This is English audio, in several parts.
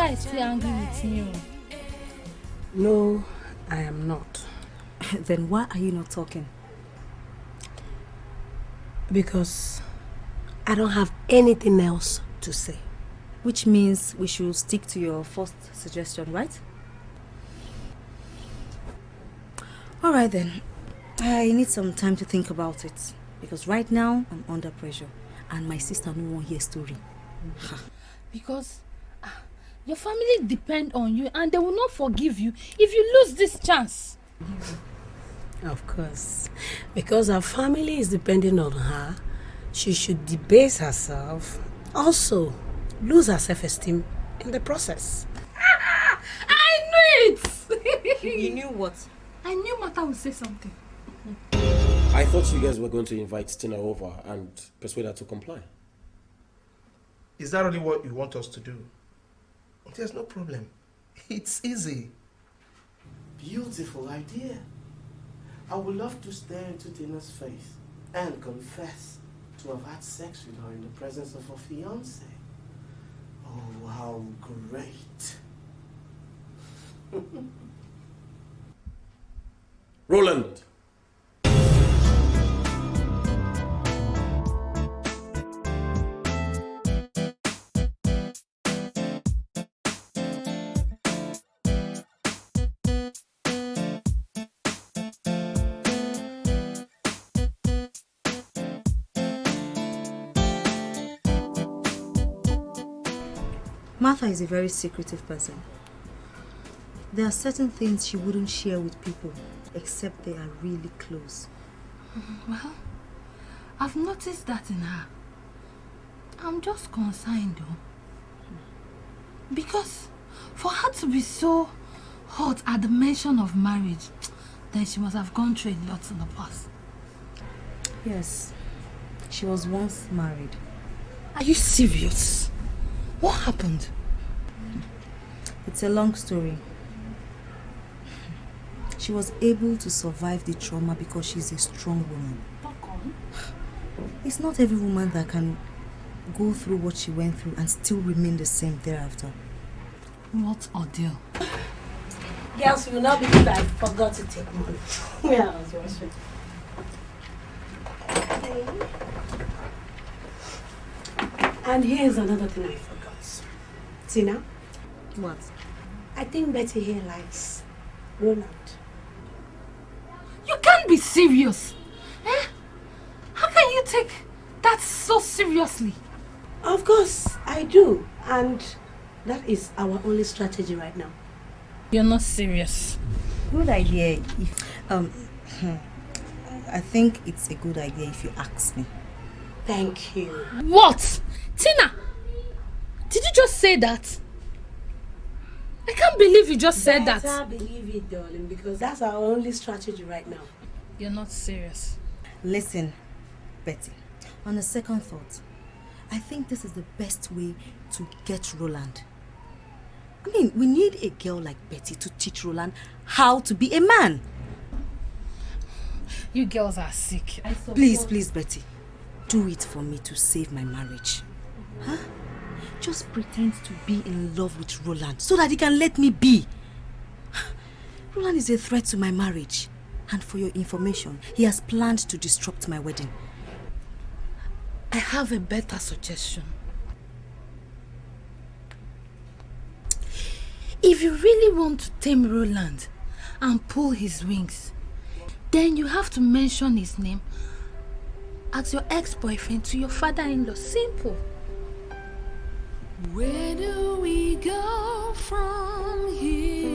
Amaka is still angry with me. No, I am not. Then why are you not talking? Because I don't have anything else to say. Which means we should stick to your first suggestion, right? Alright then. I need some time to think about it. Because right now, I'm under pressure. And my sister no one hear story. Because your family depend on you and they will not forgive you if you lose this chance. Of course. Because her family is depending on her, she should debase herself. Also, lose her self-esteem in the process. I knew it! You knew what? I knew Martha would say something. I thought you guys were going to invite Tina over and persuade her to comply. Is that really what you want us to do? There's no problem. It's easy. Beautiful idea. I would love to stare into Tina's face and confess to have had sex with her in the presence of her fiancé. Oh, how great. Roland! Martha is a very secretive person. There are certain things she wouldn't share with people except they are really close. Well, I've noticed that in her. I'm just concerned though. Because for her to be so hot at the mention of marriage, then she must have gone through a lot in the past. Yes, she was once married. Are you serious? What happened? It's a long story. She was able to survive the trauma because she's a strong woman. It's not every woman that can go through what she went through and still remain the same thereafter. What ordeal? Girls, you will not believe I forgot to take money. Yeah, I was washing. And here's another thing I forgot. Tina? What? I think Betty here likes Roland. You can't be serious. Eh? How can you take that so seriously? Of course, I do. And that is our only strategy right now. You're not serious. Good idea. I think it's a good idea if you ask me. Thank you. What? Tina! Did you just say that? I can't believe you just said that. I believe it, darling, because that's our only strategy right now. You're not serious. Listen, Betty, on a second thought, I think this is the best way to get Roland. I mean, we need a girl like Betty to teach Roland how to be a man. You girls are sick. Please, Betty, do it for me to save my marriage. Huh? Just pretend to be in love with Roland so that he can let me be. Roland is a threat to my marriage. And for your information, he has planned to disrupt my wedding. I have a better suggestion. If you really want to tame Roland and pull his wings, then you have to mention his name as your ex-boyfriend to your father-in-law. Simple. Where do we go from here?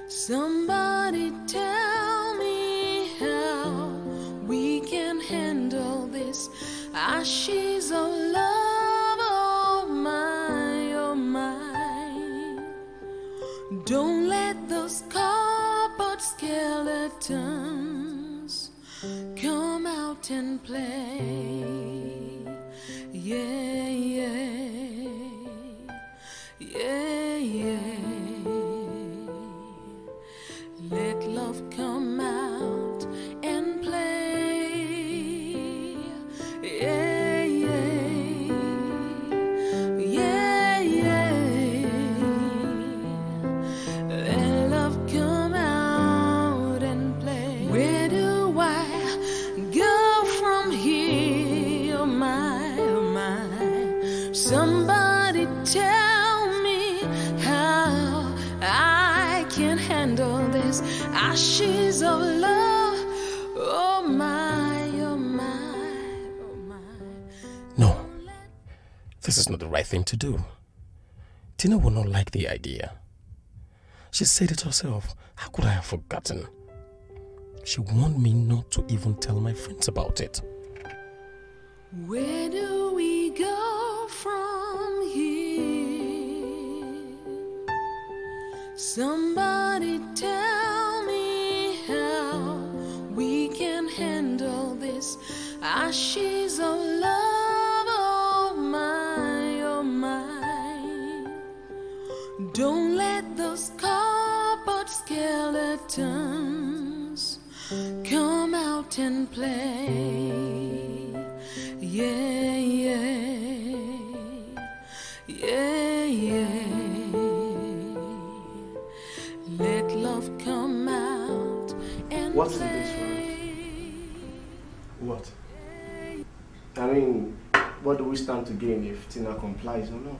Somebody tell me how we can handle this ashes of love. Oh my. Don't let those cardboard skeletons come out and play. Yeah, yeah. Let love come out and play. Yeah, yeah. Somebody tell me how I can handle this ashes of love. Oh my, oh my, oh my. No, this is not the right thing to do. Tina will not like the idea. She said it herself. How could I have forgotten? She warned me not to even tell my friends about it. Where do we go from here? Somebody tell me how we can handle this ashes of love. Oh my, oh my. Don't let those cardboard skeletons come out and play. Yeah, yeah, yeah, yeah. Let love come out and What's in play. this one? What? I mean, what do we stand to gain if Tina complies or not?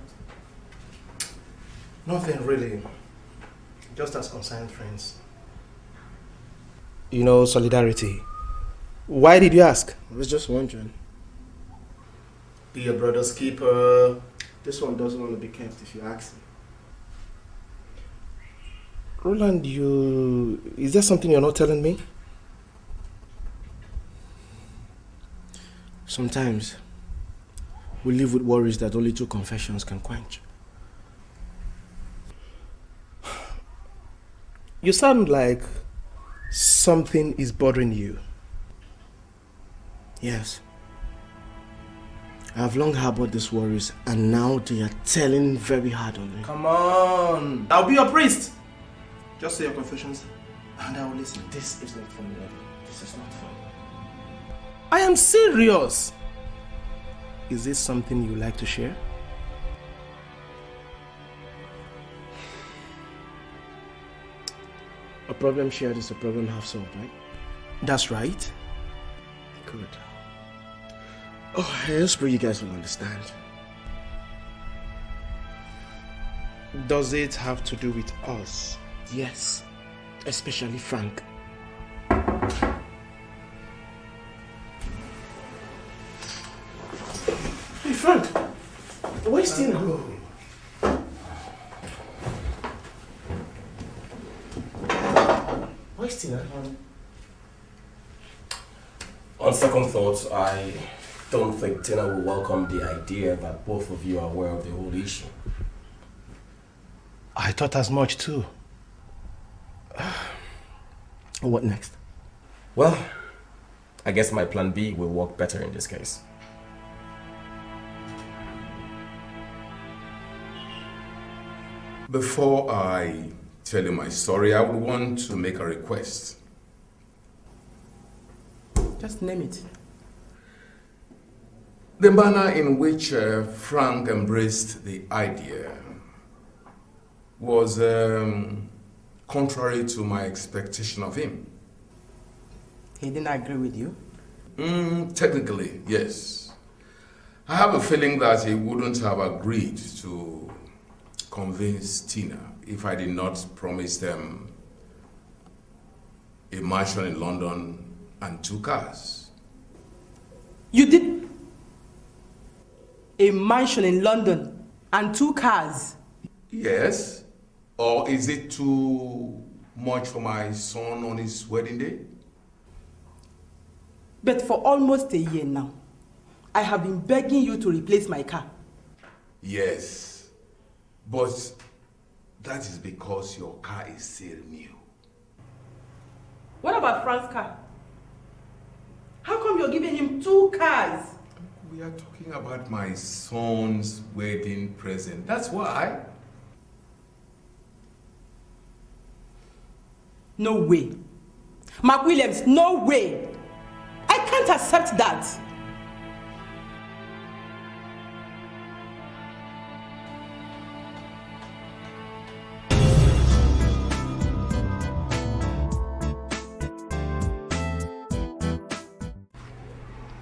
Nothing really. Just as concerned friends. You know, solidarity. Why did you ask? I was just wondering. Be your brother's keeper. This one doesn't want to be kept if you ask me. Roland, is there something you're not telling me? Sometimes we live with worries that only 2 confessions can quench. You sound like something is bothering you. Yes. I have long harbored these worries and now they are telling very hard on me. Come on. I'll be your priest. Just say your confessions and I will listen. This is not funny, Eddie. This is not funny. I am serious. Is this something you like to share? A problem shared is a problem half solved, right? That's right. Good. Oh, I just pray you guys will understand. Does it have to do with us? Yes, especially Frank. Hey, Frank! Where's Tina? Where's Tina? On second thoughts, I don't think Tina will welcome the idea that both of you are aware of the whole issue. I thought as much too. What next? Well, I guess my plan B will work better in this case. Before I tell you my story, I would want to make a request. Just name it. The manner in which Frank embraced the idea was contrary to my expectation of him. He didn't agree with you? Technically, yes. I have a feeling that he wouldn't have agreed to convince Tina if I did not promise them a mansion in London and 2 cars. You did a mansion in London and 2 cars? Yes. Or is it too much for my son on his wedding day? But for almost a year now, I have been begging you to replace my car. Yes. But that is because your car is still new. What about Frank's car? How come you're giving him 2 cars? We are talking about my son's wedding present. That's why. No way. Mark Williams, no way. I can't accept that.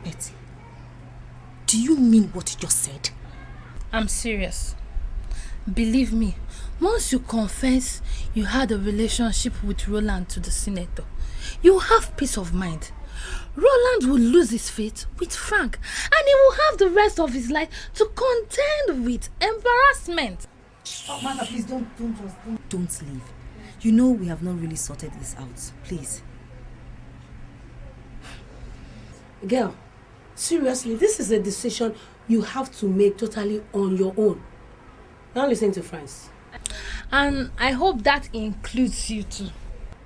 Betty, do you mean what you just said? I'm serious. Believe me, once you confess you had a relationship with Roland to the senator, you have peace of mind. Roland will lose his faith with Frank, and he will have the rest of his life to contend with embarrassment. Oh, Mother, please don't leave. You know we have not really sorted this out. Please. Girl, seriously, this is a decision you have to make totally on your own. Now listen to Franz. And I hope that includes you too.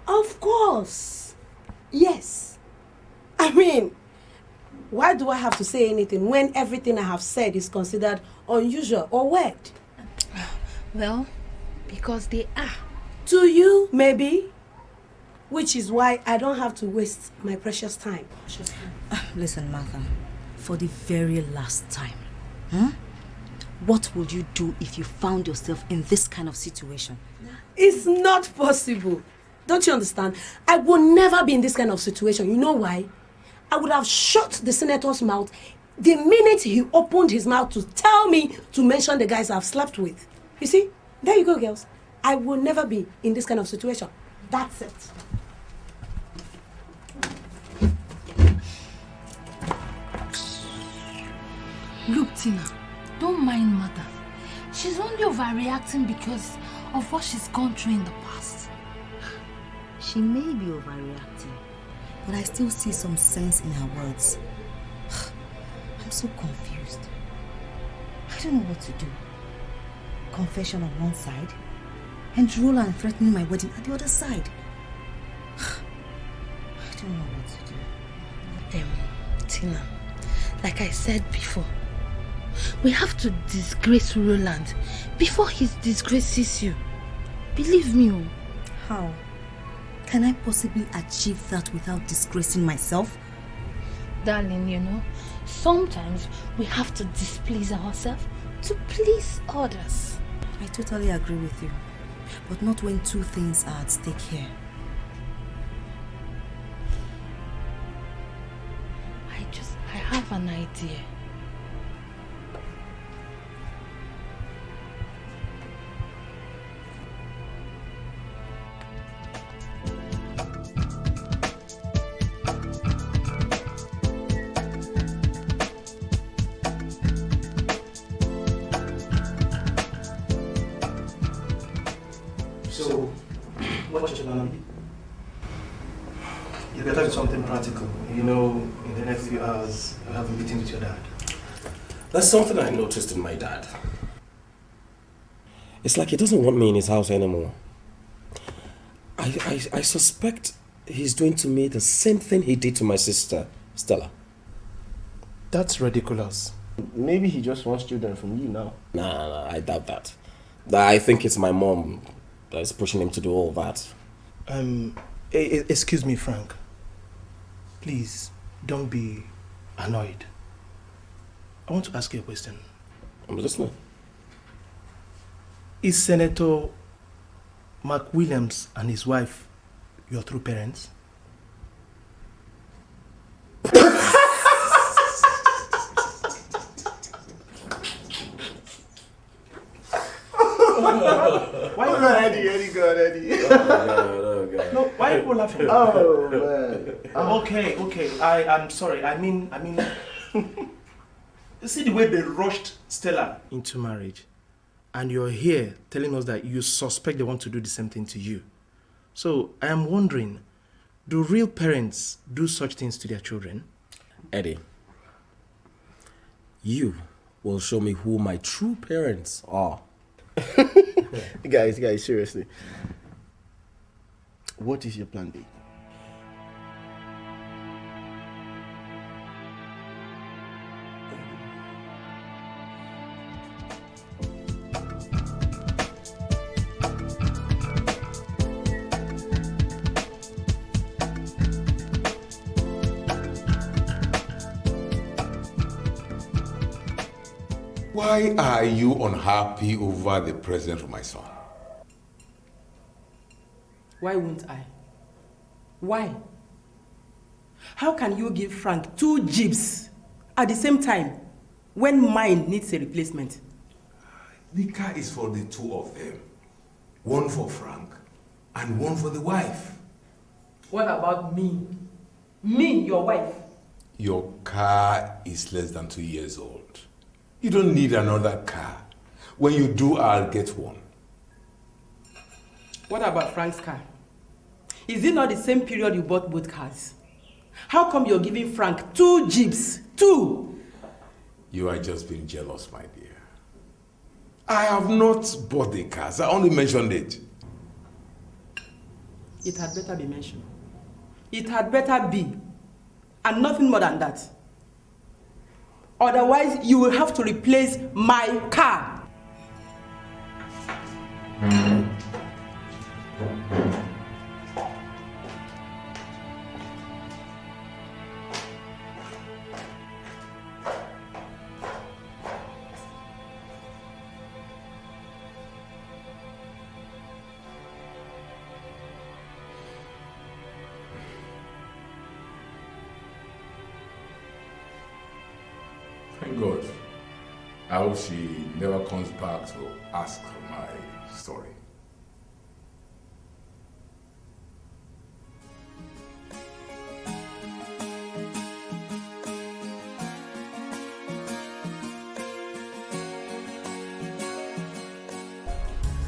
Of course. Yes. I mean, why do I have to say anything when everything I have said is considered unusual or weird? Well, because they are. To you, maybe. Which is why I don't have to waste my precious time. Listen, Martha, for the very last time, what would you do if you found yourself in this kind of situation? It's not possible. Don't you understand? I will never be in this kind of situation. You know why? I would have shut the senator's mouth the minute he opened his mouth to tell me to mention the guys I've slept with. You see? There you go, girls. I will never be in this kind of situation. That's it. Look, Tina, don't mind Mother. She's only overreacting because of what she's gone through in the past. She may be overreacting, but I still see some sense in her words. I'm so confused. I don't know what to do. Confession on one side, and Roland threatening my wedding at the other side. I don't know what to do. Tina, like I said before, we have to disgrace Roland before he disgraces you. Believe me. How? Can I possibly achieve that without disgracing myself? Darling, you know, sometimes we have to displease ourselves to please others. I totally agree with you, but not when two things are at stake here. I have an idea. So, what you gonna be? You better do something practical. You know, in the next few hours, you'll have a meeting with your dad. That's something I noticed in my dad. It's like he doesn't want me in his house anymore. I suspect he's doing to me the same thing he did to my sister, Stella. That's ridiculous. Maybe he just wants children from you now. Nah, I doubt that. I think it's my mom that's pushing him to do all that. Excuse me, Frank. Please, don't be annoyed. I want to ask you a question. I'm listening. Is Senator Mark Williams and his wife your true parents? Why you laughing? Eddie, No, why are you laughing? Oh, man. Okay. I'm sorry. I mean, you see the way they rushed Stella into marriage, and you're here telling us that you suspect they want to do the same thing to you. So I am wondering, do real parents do such things to their children? Eddie, you will show me who my true parents are. Guys, seriously. What is your plan B? Why are you unhappy over the presence of my son? Why won't I? Why? How can you give Frank 2 jeeps at the same time when mine needs a replacement? The car is for the two of them. One for Frank and one for the wife. What about me? Me, your wife. Your car is less than 2 years old. You don't need another car. When you do, I'll get one. What about Frank's car? Is it not the same period you bought both cars? How come you're giving Frank 2 Jeeps? 2! You are just being jealous, my dear. I have not bought the cars. I only mentioned it. It had better be mentioned. It had better be. And nothing more than that. Otherwise, you will have to replace my car. Thank God. I hope she never comes back to ask for my story.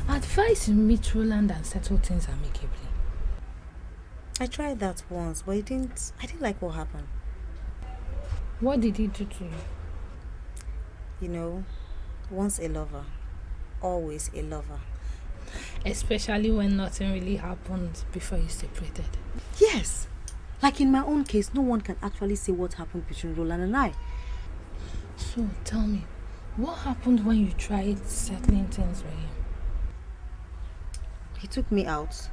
Advise you meet Roland and settle things amicably. I tried that once, but I didn't like what happened. What did he do to you? You know, once a lover, always a lover. Especially when nothing really happened before you separated. Yes! Like in my own case, no one can actually say what happened between Roland and I. So tell me, what happened when you tried settling things with him? He took me out.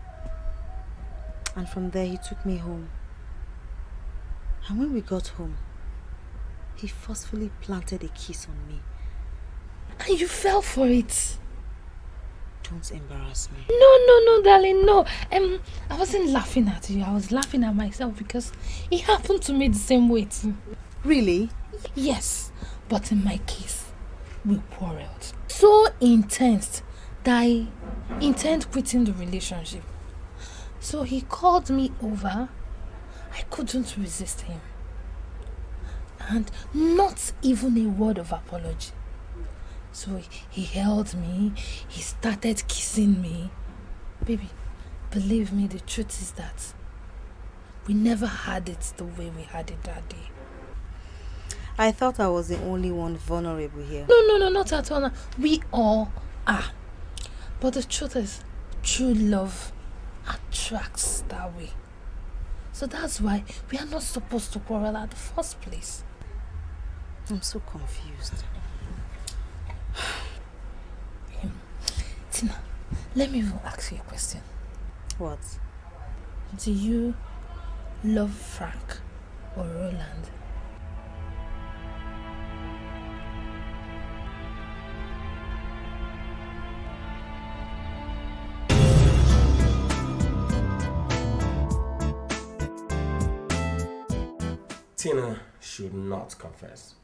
And from there, he took me home. And when we got home, he forcefully planted a kiss on me. And you fell for it. Don't embarrass me. No, darling, no. I wasn't laughing at you. I was laughing at myself because it happened to me the same way too. Really? Yes, but in my case, we quarreled. So intense that I intend quitting the relationship. So he called me over. I couldn't resist him. And not even a word of apology. So he held me, he started kissing me. Baby, believe me, the truth is that we never had it the way we had it that day. I thought I was the only one vulnerable here. No, not at all. We all are. But the truth is, true love attracts that way. So that's why we are not supposed to quarrel at the first place. I'm so confused. Tina, let me even ask you a question. What? Do you love Frank or Roland? Tina should not confess.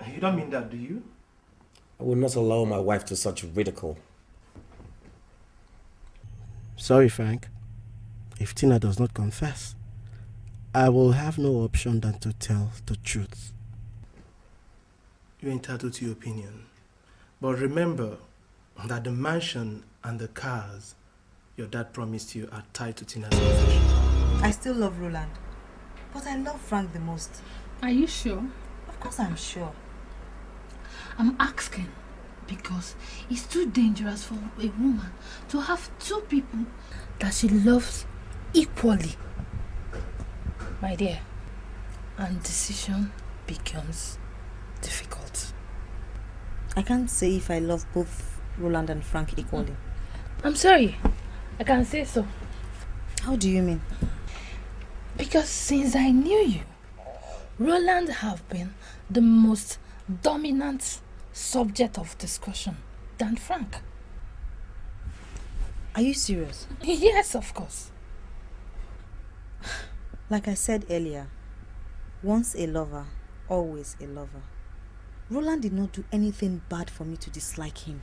You don't mean that, do you? I will not allow my wife to such ridicule. Sorry, Frank. If Tina does not confess, I will have no option than to tell the truth. You're entitled to your opinion. But remember that the mansion and the cars your dad promised you are tied to Tina's possession. I still love Roland, but I love Frank the most. Are you sure? Of course I'm sure. I'm asking because it's too dangerous for a woman to have two people that she loves equally. My dear, and decision becomes difficult. I can't say if I love both Roland and Frank equally. I'm sorry, I can say so. How do you mean? Because since I knew you, Roland have been the most dominant subject of discussion than Frank. Are you serious? Yes, of course. Like I said earlier, once a lover, always a lover. Roland did not do anything bad for me to dislike him.